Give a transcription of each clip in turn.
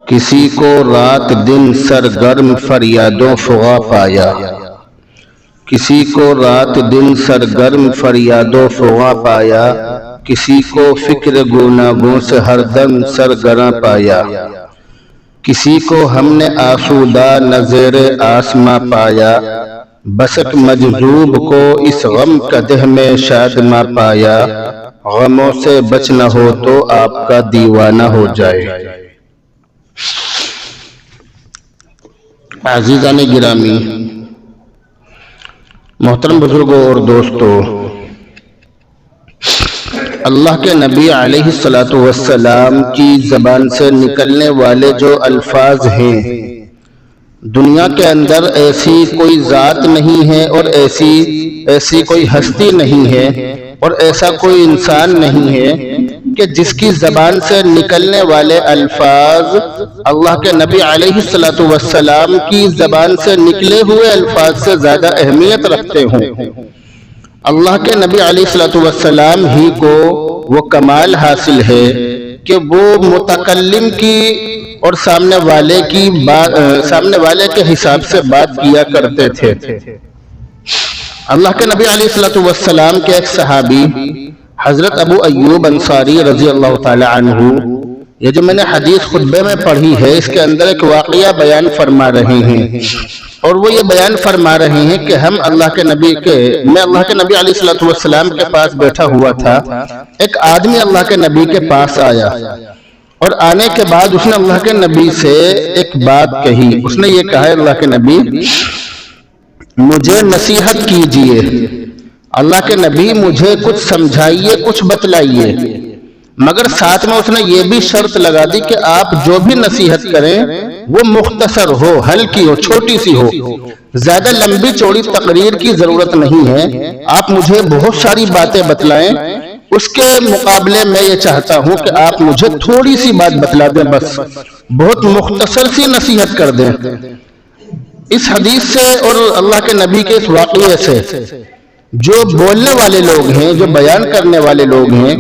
کسی کو رات دن سرگرم فریادوں فغاں پایا، کسی کو رات دن سرگرم فریادوں فغاں پایا، کسی کو فکر گناہوں سے ہر دم سرگراں پایا، کسی کو ہم نے آسودہ نظیر آسماں پایا، بس ایک مجذوب کو اس غم قدح میں شادماں پایا، غموں سے بچ نہ ہو تو آپ کا دیوانہ ہو جائے۔ عزیزان گرامی، محترم بزرگوں اور دوستوں، اللہ کے نبی علیہ السلام کی زبان سے نکلنے والے جو الفاظ ہیں، دنیا کے اندر ایسی کوئی ذات نہیں ہے اور ایسی کوئی ہستی نہیں ہے اور ایسا کوئی انسان نہیں ہے کہ جس کی زبان سے نکلنے والے الفاظ اللہ کے نبی علیہ السلام کی زبان سے نکلے ہوئے الفاظ سے زیادہ اہمیت رکھتے ہوں۔ اللہ کے نبی علیہ السلام ہی کو وہ کمال حاصل ہے کہ وہ متکلم کی اور سامنے والے کے حساب سے بات کیا کرتے تھے۔ اللہ کے نبی علیہ السلام کے ایک صحابی حضرت ابو ایوب انصاری رضی اللہ تعالی عنہ، یہ جو میں نے حدیث خطبے میں پڑھی ہے، اس کے اندر ایک واقعہ بیان فرما رہے ہیں، اور وہ یہ بیان فرما رہے ہیں کہ میں اللہ کے نبی علیہ السلام کے پاس بیٹھا ہوا تھا، ایک آدمی اللہ کے نبی کے پاس آیا، اور آنے کے بعد اس نے اللہ کے نبی سے ایک بات کہی۔ اس نے یہ کہا، اللہ کے نبی مجھے نصیحت کیجئے، اللہ کے نبی مجھے کچھ سمجھائیے، کچھ بتلائیے، مگر ساتھ میں اس نے یہ بھی شرط لگا دی کہ آپ جو بھی نصیحت کریں وہ مختصر ہو، ہلکی ہو، چھوٹی سی ہو، زیادہ لمبی چوڑی تقریر کی ضرورت نہیں ہے، آپ مجھے بہت ساری باتیں بتلائیں، اس کے مقابلے میں یہ چاہتا ہوں کہ آپ مجھے تھوڑی سی بات بتلا دیں، بس بہت مختصر سی نصیحت کر دیں۔ اس حدیث سے اور اللہ کے نبی کے اس واقعے سے جو بولنے والے لوگ ہیں، جو بیان کرنے والے لوگ ہیں،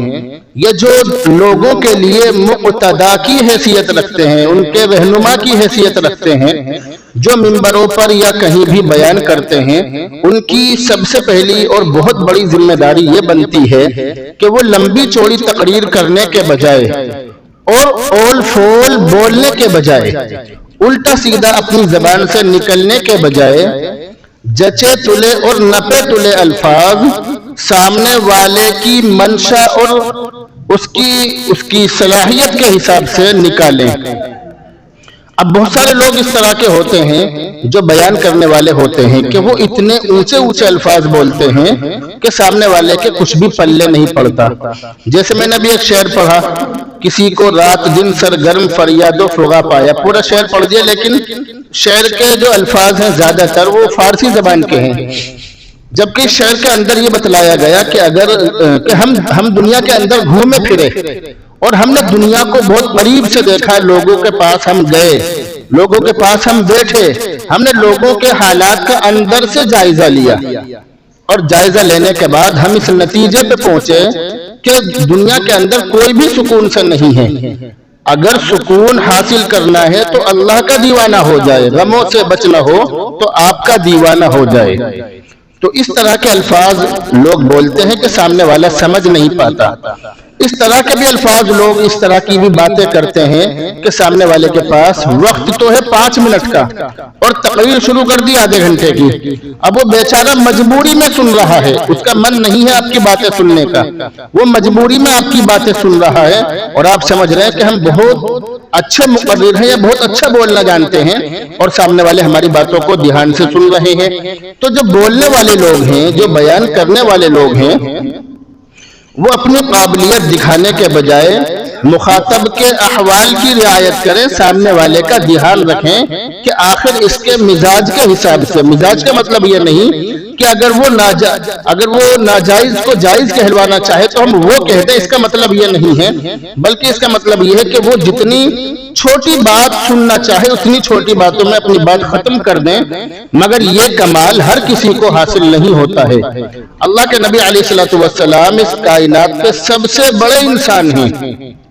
یہ جو لوگوں کے لیے مقتدا کی حیثیت رکھتے ہیں، ان کے رہنما کی حیثیت رکھتے ہیں، جو منبروں پر یا کہیں بھی بیان کرتے ہیں، ان کی سب سے پہلی اور بہت بڑی ذمہ داری یہ بنتی ہے کہ وہ لمبی چوڑی تقریر کرنے کے بجائے اور اول فول بولنے کے بجائے، الٹا سیدھا اپنی زبان سے نکلنے کے بجائے جچے تلے اور نپے تلے الفاظ سامنے والے کی منشا اور اس کی صلاحیت کے حساب سے نکالیں۔ اب بہت سارے لوگ اس طرح کے ہوتے ہیں جو بیان کرنے والے ہوتے ہیں کہ وہ اتنے اونچے الفاظ بولتے ہیں کہ سامنے والے کے کچھ بھی پلے نہیں پڑتا۔ جیسے میں نے بھی ایک شعر پڑھا، کسی کو رات دن سرگرم فریادوں فغاں پایا، پورا شعر پڑھ دیا، لیکن شعر کے جو الفاظ ہیں زیادہ تر وہ فارسی زبان کے ہیں، جبکہ اس شعر کے اندر یہ بتلایا گیا کہ ہم دنیا کے اندر گھومے پھرے اور ہم نے دنیا کو بہت قریب سے دیکھا، لوگوں کے پاس ہم گئے، لوگوں کے پاس ہم بیٹھے، ہم نے لوگوں کے حالات کا اندر سے جائزہ لیا، اور جائزہ لینے کے بعد ہم اس نتیجے پہ پہنچے کہ دنیا کے اندر کوئی بھی سکون سے نہیں ہے۔ اگر سکون حاصل کرنا ہے تو اللہ کا دیوانہ ہو جائے، غموں سے بچنا ہو تو آپ کا دیوانہ ہو جائے۔ تو اس طرح کے الفاظ لوگ بولتے ہیں کہ سامنے والا سمجھ نہیں پاتا۔ اس طرح کے بھی الفاظ لوگ اس طرح کی بھی باتیں کرتے ہیں کہ سامنے والے کے پاس وقت تو ہے 5 منٹ کا اور تقریر شروع کر دی آدھے گھنٹے کی، اب وہ بیچارہ مجبوری میں سن رہا ہے، اس کا من نہیں ہے آپ کی باتیں سننے کا، وہ مجبوری میں آپ کی باتیں سن رہا ہے، اور آپ سمجھ رہے ہیں کہ ہم بہت اچھے مقرر ہیں یا بہت اچھا بولنا جانتے ہیں، اور سامنے والے ہماری باتوں کو دھیان سے سن رہے ہیں۔ تو جو بولنے والے لوگ ہیں، جو بیان کرنے والے لوگ ہیں، وہ اپنی قابلیت دکھانے کے بجائے مخاطب کے احوال کی رعایت کریں، سامنے والے کا دھیان رکھیں کہ آخر اس کے مزاج کے حساب سے، مزاج کا مطلب یہ نہیں کہ اگر وہ ناجائز کو جائز کہلوانا چاہے تو ہم وہ کہہ دیں، اس کا مطلب یہ نہیں ہے، بلکہ اس کا مطلب یہ ہے کہ وہ جتنی چھوٹی بات سننا چاہے اتنی چھوٹی باتوں میں اپنی بات ختم کر دیں، مگر یہ کمال ہر کسی کو حاصل نہیں ہوتا ہے۔ اللہ کے نبی علیہ السلام اس کائنات کے سب سے بڑے انسان ہیں،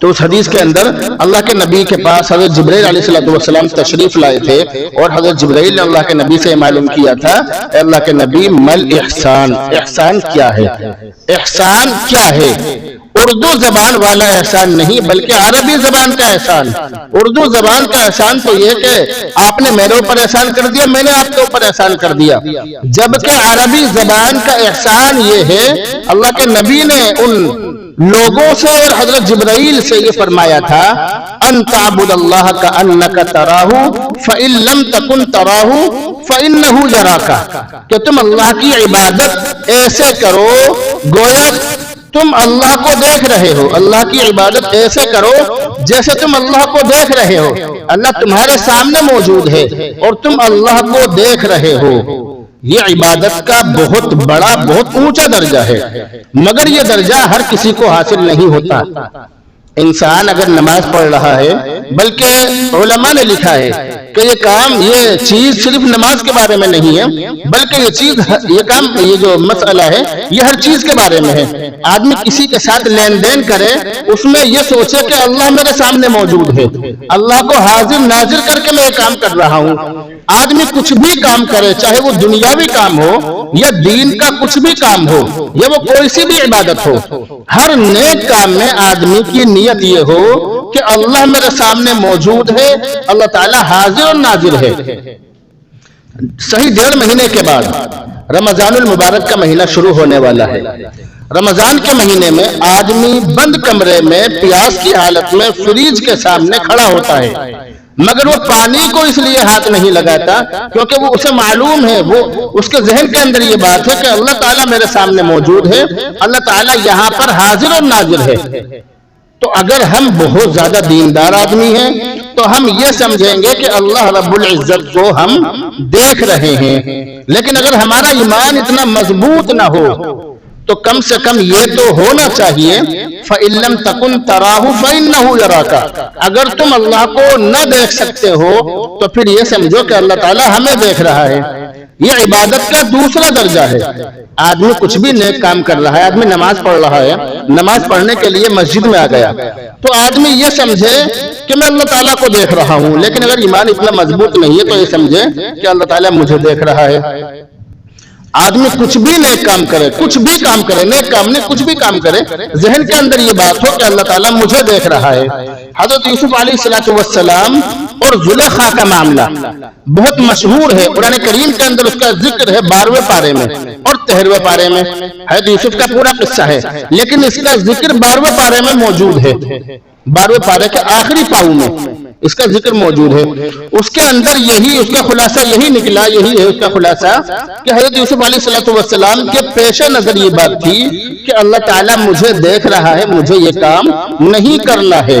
تو اس حدیث کے اندر اللہ کے نبی کے پاس حضرت جبرائیل علیہ السلام تشریف لائے تھے، اور حضرت جبرائیل نے اللہ کے نبی سے معلوم کیا تھا، اے اللہ کے نبی مل احسان، احسان کیا ہے؟ احسان کیا ہے؟ اردو زبان والا احسان نہیں بلکہ عربی زبان کا احسان۔ اردو زبان کا احسان تو یہ کہ آپ نے میرے اوپر احسان کر دیا، میں نے آپ کے اوپر احسان کر دیا، جبکہ عربی زبان کا احسان یہ ہے، اللہ کے نبی نے ان لوگوں سے اور حضرت جبرائیل سے یہ فرمایا تھا، ان تعبد اللہ کأنک تراہ فإن لم تکن تراہ فإنہ یراک، کہ تم اللہ کی عبادت ایسے کرو گویا تم اللہ کو دیکھ رہے ہو۔ اللہ کی عبادت ایسے کرو جیسے تم اللہ کو دیکھ رہے ہو۔ اللہ تمہارے سامنے موجود ہے اور تم اللہ کو دیکھ رہے ہو۔ یہ عبادت کا بہت بڑا، بہت اونچا درجہ ہے، مگر یہ درجہ ہر کسی کو حاصل نہیں ہوتا۔ انسان اگر نماز پڑھ رہا ہے، بلکہ علماء نے لکھا ہے کہ یہ کام، یہ چیز صرف نماز کے بارے میں نہیں ہے، بلکہ یہ چیز، یہ کام، یہ جو مسئلہ ہے یہ ہر چیز کے بارے میں ہے۔ آدمی کسی کے ساتھ لین دین کرے، اس میں یہ سوچے کہ اللہ میرے سامنے موجود ہے، اللہ کو حاضر ناظر کر کے میں یہ کام کر رہا ہوں۔ آدمی کچھ بھی کام کرے، چاہے وہ دنیاوی کام ہو یا دین کا کچھ بھی کام ہو یا وہ کوئی سی بھی عبادت ہو، ہر نیک کام میں آدمی کی نیت یہ ہو کہ اللہ میرے سامنے موجود ہے، اللہ تعالی حاضر اور ناظر ہے۔ صحیح 1.5 مہینے کے بعد رمضان المبارک کا مہینہ شروع ہونے والا ہے۔ رمضان کے مہینے میں آدمی بند کمرے میں پیاس کی حالت میں فریج کے سامنے کھڑا ہوتا ہے، مگر وہ پانی کو اس لیے ہاتھ نہیں لگاتا کیونکہ وہ اسے معلوم ہے، وہ اس کے ذہن کے اندر یہ بات ہے کہ اللہ تعالیٰ میرے سامنے موجود ہے، اللہ تعالیٰ یہاں پر حاضر اور ناظر ہے۔ تو اگر ہم بہت زیادہ دیندار آدمی ہیں تو ہم یہ سمجھیں گے کہ اللہ رب العزت کو ہم دیکھ رہے ہیں، لیکن اگر ہمارا ایمان اتنا مضبوط نہ ہو تو کم سے کم یہ تو ہونا چاہیے، فَإِن لَمْ تَكُنْ تَرَاهُ فَإِنَّهُ يَرَاكَ، اگر تم اللہ کو نہ دیکھ سکتے ہو تو پھر یہ سمجھو کہ اللہ تعالیٰ ہمیں دیکھ رہا ہے۔ یہ عبادت کا دوسرا درجہ ہے۔ آدمی کچھ بھی نیک کام کر رہا ہے، آدمی نماز پڑھ رہا ہے، نماز پڑھنے کے لیے مسجد میں آ گیا تو آدمی یہ سمجھے کہ میں اللہ تعالیٰ کو دیکھ رہا ہوں، لیکن اگر ایمان اتنا مضبوط نہیں ہے تو یہ سمجھے کہ اللہ تعالیٰ مجھے دیکھ رہا ہے۔ آدمی کچھ بھی نیک کام کرے، کچھ بھی کام کرے، نیک کام نہیں، کچھ بھی کام کرے، ذہن کے اندر یہ بات ہو کہ اللہ تعالیٰ مجھے دیکھ رہا ہے۔ حضرت یوسف علیہ السلام اور زلیخا کا معاملہ بہت مشہور ہے، قرآن کریم کے اندر اس کا ذکر ہے 12ویں پارے میں اور 13ویں پارے میں۔ حضرت یوسف کا پورا قصہ ہے لیکن اس کا ذکر 12ویں پارے میں موجود ہے، 12ویں پارے کے آخری پاؤں میں اس کا ذکر موجود ہے۔ اس کے اندر یہی، اس کا خلاصہ یہی نکلا، یہی ہے اس کا خلاصہ کہ حضرت یوسف علیہ السلام کے پیش نظر یہ بات تھی کہ اللہ تعالیٰ مجھے دیکھ رہا ہے، مجھے یہ کام نہیں کرنا ہے۔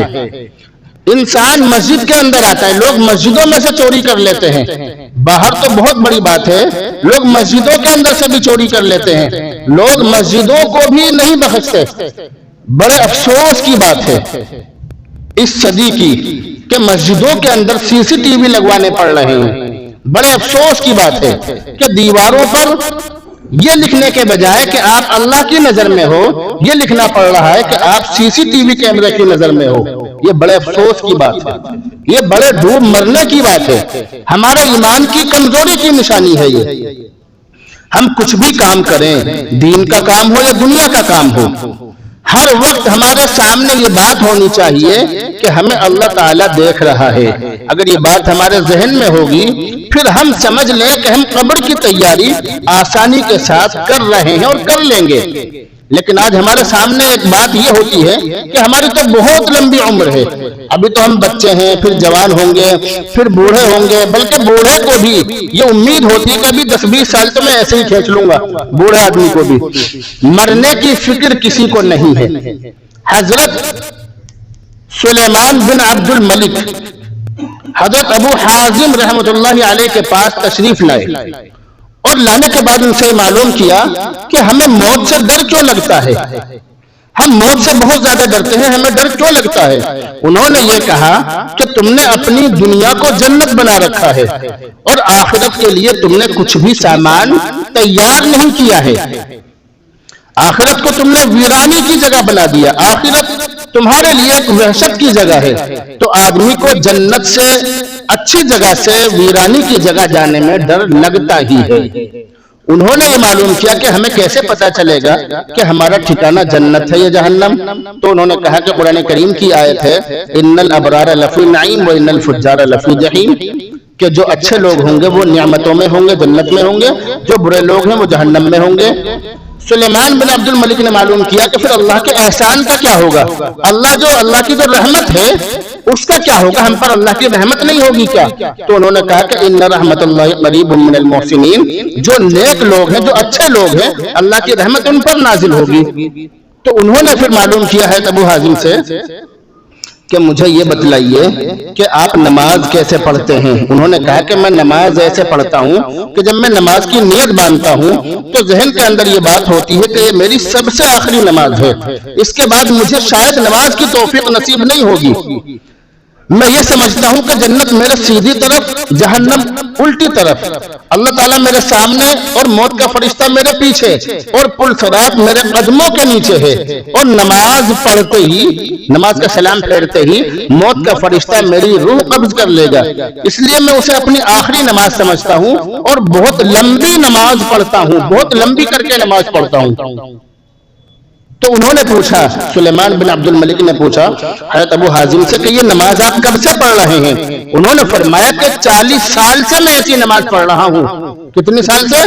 انسان مسجد کے اندر آتا ہے، لوگ مسجدوں میں سے چوری کر لیتے ہیں، باہر تو بہت بڑی بات ہے، لوگ مسجدوں کے اندر سے بھی چوری کر لیتے ہیں، لوگ مسجدوں کو بھی نہیں بخشتے۔ بڑے افسوس کی بات ہے اس صدی کی کہ مسجدوں کے اندر سی سی ٹی وی لگوانے پڑ رہے ہیں۔ بڑے افسوس کی بات ہے کہ دیواروں پر یہ لکھنے کے بجائے کہ آپ اللہ کی نظر میں ہو، یہ لکھنا پڑ رہا ہے کہ آپ سی سی ٹی وی کیمرے کی نظر میں ہو۔ یہ بڑے افسوس کی بات ہے، یہ بڑے ڈوب مرنے کی بات ہے، ہمارے ایمان کی کمزوری کی نشانی ہے۔ یہ ہم کچھ بھی کام کریں، دین کا کام ہو یا دنیا کا کام ہو، ہر وقت ہمارے سامنے یہ بات ہونی چاہیے کہ ہمیں اللہ تعالیٰ دیکھ رہا ہے۔ اگر یہ بات ہمارے ذہن میں ہوگی پھر ہم سمجھ لیں کہ ہم قبر کی تیاری آسانی کے ساتھ کر رہے ہیں اور کر لیں گے۔ لیکن آج ہمارے سامنے ایک بات یہ ہوتی ہے کہ ہماری تو بہت لمبی عمر ہے، ابھی تو ہم بچے ہیں، پھر جوان ہوں گے، پھر بوڑھے ہوں گے، بلکہ بوڑھے کو بھی یہ امید ہوتی ہے کہ ابھی 10-20 سال تو میں ایسے ہی کھینچ لوں گا۔ بوڑھے آدمی کو بھی مرنے کی فکر کسی کو نہیں ہے۔ حضرت سلیمان بن عبد الملک حضرت ابو حازم رحمۃ اللہ علیہ کے پاس تشریف لائے اور لانے کے بعد ان سے معلوم کیا کہ ہمیں موت سے ڈر کیوں لگتا ہے، ہم موت سے بہت زیادہ ڈرتے ہیں، ہمیں ڈر کیوں لگتا ہے؟ انہوں نے یہ کہا کہ تم نے اپنی دنیا کو جنت بنا رکھا ہے اور آخرت کے لیے تم نے کچھ بھی سامان تیار نہیں کیا ہے، آخرت کو تم نے ویرانی کی جگہ بنا دیا، آخرت تمہارے لیے ایک وحشت کی جگہ ہے۔ تو آدمی کو جنت سے اچھی جگہ سے ویرانی کی جگہ جانے میں ڈر لگتا ہی ہے۔ انہوں نے یہ معلوم کیا کہ ہمیں کیسے پتا چلے گا کہ ہمارا ٹھکانہ جنت ہے یا جہنم؟ تو انہوں نے کہا کہ قرآن کریم کی آیت ہے ان الابرار لفی نعیم و ان الفجار لفی جحیم، کہ جو اچھے لوگ ہوں گے وہ نعمتوں میں ہوں گے، جنت میں ہوں گے، جو برے لوگ ہیں وہ جہنم میں ہوں گے۔ سلیمان بن عبد الملک نے معلوم کیا کہ پھر اللہ کے احسان کا کیا ہوگا، اللہ کی جو رحمت ہے اس کا کیا ہوگا، ہم پر اللہ کی رحمت نہیں ہوگی کیا؟ تو انہوں نے کہا کہ ان رحمت اللہ قریب من المحسنین، جو نیک لوگ ہیں، جو اچھے لوگ ہیں، اللہ کی رحمت ان پر نازل ہوگی۔ تو انہوں نے پھر معلوم کیا ہے ابو حازم سے کہ مجھے یہ بتلائیے کہ آپ نماز کیسے پڑھتے ہیں؟ انہوں نے کہا کہ میں نماز ایسے پڑھتا ہوں کہ جب میں نماز کی نیت باندھتا ہوں تو ذہن کے اندر یہ بات ہوتی ہے کہ یہ میری سب سے آخری نماز ہے، اس کے بعد مجھے شاید نماز کی توفیق نصیب نہیں ہوگی۔ میں یہ سمجھتا ہوں کہ جنت میرے سیدھی طرف، جہنم الٹی طرف، اللہ تعالیٰ میرے سامنے اور موت کا فرشتہ میرے پیچھے، اور پل صراط میرے قدموں کے نیچے ہے، اور نماز پڑھتے ہی، نماز کا سلام پھیرتے ہی موت کا فرشتہ میری روح قبض کر لے گا، اس لیے میں اسے اپنی آخری نماز سمجھتا ہوں اور بہت لمبی نماز پڑھتا ہوں، بہت لمبی کر کے نماز پڑھتا ہوں۔ تو انہوں نے پوچھا، سلیمان بن عبد الملک نے پوچھا حضرت ابو حازم سے کہ یہ نماز آپ کب سے پڑھ رہے ہیں؟ انہوں نے فرمایا کہ 40 سال سے میں ایسی نماز پڑھ رہا ہوں۔ کتنی سال سے؟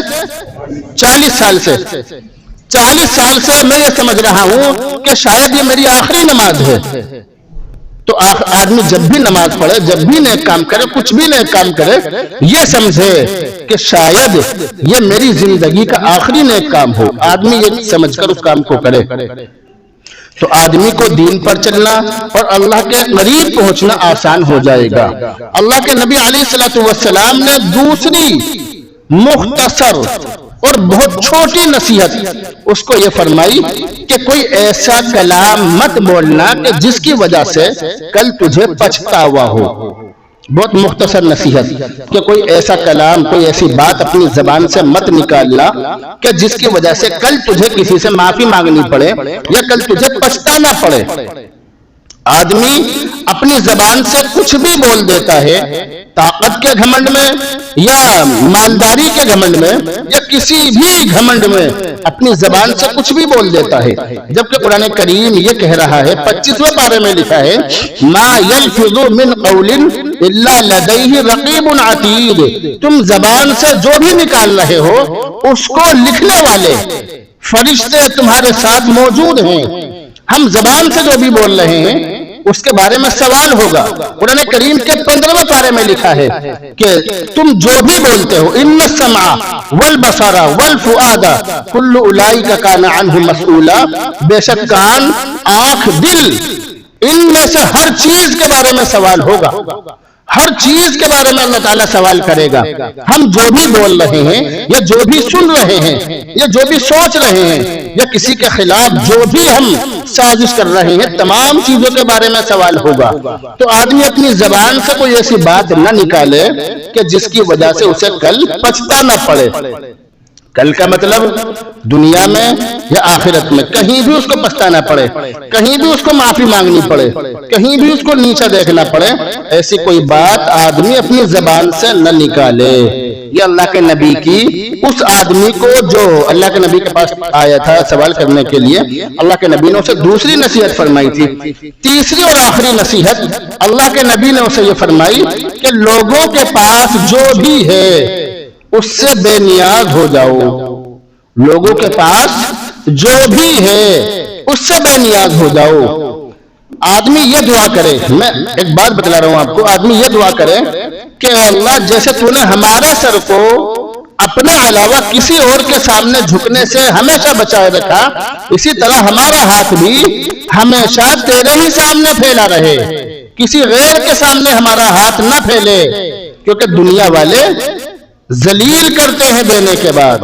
40 سال سے۔ 40 سال سے میں یہ سمجھ رہا ہوں کہ شاید یہ میری آخری نماز ہے۔ تو آدمی جب بھی نماز پڑھے، جب بھی نیک کام کرے، کچھ بھی نیک کام کرے، یہ سمجھے کہ شاید یہ میری زندگی کا آخری نیک کام ہو، آدمی یہ سمجھ کر اس کام کو کرے۔ تو آدمی کو دین پر چلنا اور اللہ کے قریب پہنچنا آسان ہو جائے گا۔ اللہ کے نبی علیہ السلام نے دوسری مختصر اور بہت چھوٹی نصیحت اس کو یہ فرمائی کہ کوئی ایسا کلام مت بولنا کہ جس کی وجہ سے کل تجھے پچھتاوا ہو۔ بہت مختصر نصیحت کہ کوئی ایسا کلام، کوئی ایسی بات اپنی زبان سے مت نکالنا کہ جس کی وجہ سے کل تجھے کسی سے معافی مانگنی پڑے یا کل تجھے پچھتانا پڑے۔ آدمی اپنی زبان سے کچھ بھی بول دیتا ہے، طاقت کے گھمنڈ میں یا مالداری کے گھمنڈ میں یا کسی بھی گھمنڈ میں اپنی زبان سے کچھ بھی بول دیتا ہے، جبکہ قرآن کریم یہ کہہ رہا ہے، 25ویں پارے میں لکھا ہے ما یلفظ من قول الا لدیہ رقیب عتید، تم زبان سے جو بھی نکال رہے ہو اس کو لکھنے والے فرشتے تمہارے ساتھ موجود ہیں۔ ہم زبان سے جو بھی بول رہے ہیں اس کے بارے میں سوال ہوگا۔ قرآن کریم کے 15ویں پارے میں لکھا ہے کہ تم جو بھی بولتے ہو، ان السمع والبصر والفؤاد کل اولئک کان عنہ مسئولا، بے شک کان، آنکھ، دل، ان میں سے ہر چیز کے بارے میں سوال ہوگا، ہر چیز کے بارے میں اللہ تعالیٰ سوال کرے گا۔ ہم جو بھی بول رہے ہیں یا جو بھی سن رہے ہیں یا جو بھی سوچ رہے ہیں یا کسی کے خلاف جو بھی ہم سازش کر رہے ہیں، تمام چیزوں کے بارے میں سوال ہوگا۔ تو آدمی اپنی زبان سے کوئی ایسی بات نہ نکالے کہ جس کی وجہ سے اسے کل پچھتانا پڑے۔ کل کا مطلب دنیا میں یا آخرت میں کہیں بھی اس کو پچھتانا پڑے، کہیں بھی اس کو معافی مانگنی پڑے، کہیں بھی اس کو نیچا دیکھنا پڑے، ایسی کوئی بات آدمی اپنی زبان سے نہ نکالے۔ یہ اللہ کے نبی کی اس آدمی کو جو اللہ کے نبی کے پاس آیا تھا سوال کرنے کے لیے، اللہ کے نبی نے اسے دوسری نصیحت فرمائی تھی۔ تیسری اور آخری نصیحت اللہ کے نبی نے اسے یہ فرمائی کہ لوگوں کے پاس جو بھی ہے اس سے بے نیاز ہو جاؤ۔ لوگوں کے پاس جو بھی ہے اس سے بے نیاز ہو جاؤ۔ آدمی یہ دعا کرے، میں ایک بات بتلا رہا ہوں آپ کو، آدمی یہ دعا کرے کہ اللہ جیسے تو نے ہمارے سر کو اپنے علاوہ کسی اور کے سامنے جھکنے سے ہمیشہ بچائے رکھا، اسی طرح ہمارا ہاتھ بھی ہمیشہ تیرے ہی سامنے پھیلا رہے، کسی غیر کے سامنے ہمارا ہاتھ نہ پھیلے، کیونکہ دنیا والے ذلیل کرتے ہیں دینے کے بعد،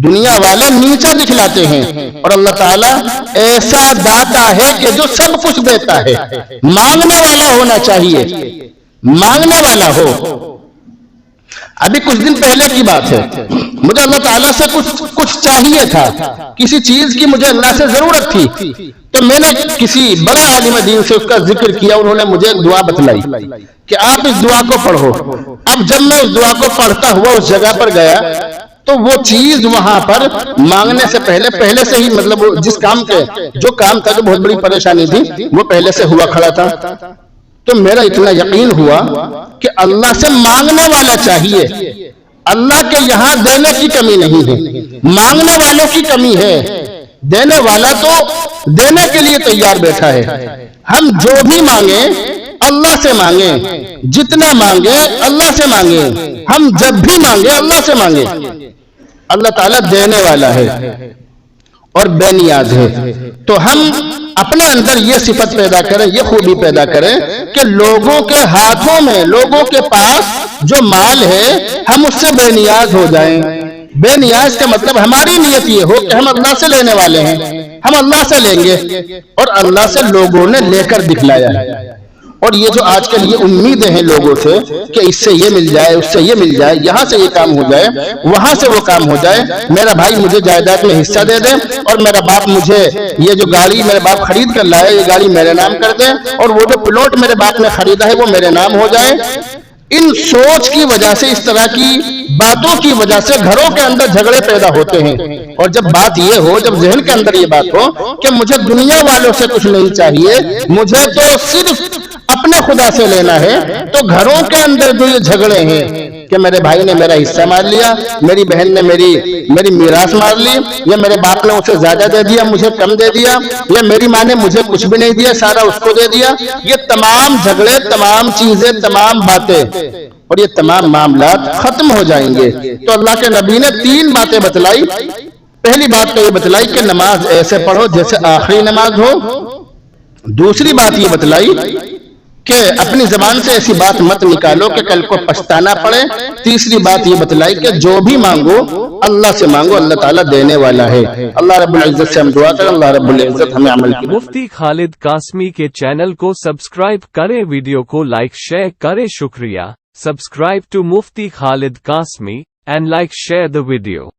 دنیا والے نیچا دکھلاتے ہیں، اور اللہ تعالیٰ ایسا داتا ہے کہ جو سب کچھ دیتا ہے۔ مانگنے والا ہونا چاہیے، مانگنے والا ہو۔ ابھی کچھ دن پہلے کی بات ہے، مجھے اللہ تعالیٰ سے کچھ چاہیے تھا، کسی چیز کی مجھے اللہ سے ضرورت تھی، تو میں نے کسی بڑے عالم دین سے اس کا ذکر کیا، انہوں نے مجھے ایک دعا بتلائی کہ آپ اس دعا کو پڑھو۔ اب جب میں اس دعا کو پڑھتا ہوا اس جگہ پر گیا تو وہ چیز وہاں پر مانگنے سے پہلے سے ہی مطلب جس کام کے جو کام تھا، جو بہت بڑی پریشانی تھی، وہ پہلے سے ہوا کھڑا تھا۔ تو میرا اتنا یقین ہوا کہ اللہ سے مانگنے والا چاہیے، اللہ کے یہاں دینے کی کمی نہیں ہے، مانگنے والوں کی کمی ہے، دینے والا تو دینے کے لیے تیار بیٹھا ہے۔ ہم جو بھی مانگیں اللہ سے مانگیں، جتنا مانگیں اللہ سے مانگیں، ہم جب بھی مانگیں اللہ سے مانگیں۔ اللہ تعالیٰ دینے والا ہے اور بے نیاز ہے، تو ہم اپنے اندر یہ صفت پیدا کریں، یہ خوبی پیدا کریں کہ لوگوں کے ہاتھوں میں، لوگوں کے پاس جو مال ہے ہم اس سے بے نیاز ہو جائیں۔ بے نیاز کا مطلب ہماری نیت یہ ہو کہ ہم اللہ سے لینے والے ہیں، ہم اللہ سے لیں گے، اور اللہ سے لوگوں نے لے کر دکھلایا ہے۔ اور یہ جو آج کل یہ امیدیں ہیں لوگوں سے کہ اس سے یہ مل جائے، اس سے یہ مل جائے، یہاں سے یہ کام ہو جائے، وہاں سے وہ کام ہو جائے، میرا بھائی مجھے جائیداد میں حصہ دے دے، اور میرا باپ مجھے یہ جو گاڑی میرے باپ خرید کر لائے یہ گاڑی میرے نام کر دے، اور وہ جو پلاٹ میرے باپ نے خریدا ہے وہ میرے نام ہو جائے۔ ان سوچ کی وجہ سے، اس طرح کی باتوں کی وجہ سے گھروں کے اندر جھگڑے پیدا ہوتے ہیں۔ اور جب بات یہ ہو، جب ذہن کے اندر یہ بات ہو کہ مجھے دنیا والوں سے کچھ نہیں چاہیے، مجھے تو صرف اپنے خدا سے لینا ہے، تو گھروں کے اندر جو یہ جھگڑے ہیں کہ میرے بھائی نے میرا حصہ مار لیا، میری بہن نے میری میراث مار لی، یا میرے باپ نے اسے زیادہ دے دیا مجھے کم دے دیا، یا میری ماں نے مجھے کچھ بھی نہیں دیا سارا اس کو دے دیا، یہ تمام جھگڑے، تمام چیزیں، تمام باتیں اور یہ تمام معاملات ختم ہو جائیں گے۔ تو اللہ کے نبی نے 3 باتیں بتلائی۔ پہلی بات تو یہ بتلائی کہ نماز ایسے پڑھو جیسے آخری نماز ہو۔ دوسری بات یہ بتلائی کہ اپنی زبان سے ایسی بات مت نکالو کہ کل کو پچھتانا پڑے۔ تیسری بات یہ بتلائی کہ جو بھی مانگو اللہ سے مانگو، اللہ تعالیٰ دینے والا ہے۔ اللہ رب العزت سے ہم دعا کریں، اللہ رب العزت ہمیں عمل کی۔ مفتی خالد قاسمی کے چینل کو سبسکرائب کریں، ویڈیو کو لائک شیئر کریں۔ شکریہ۔ Subscribe to Mufti Khalid Qasmi and like share the video.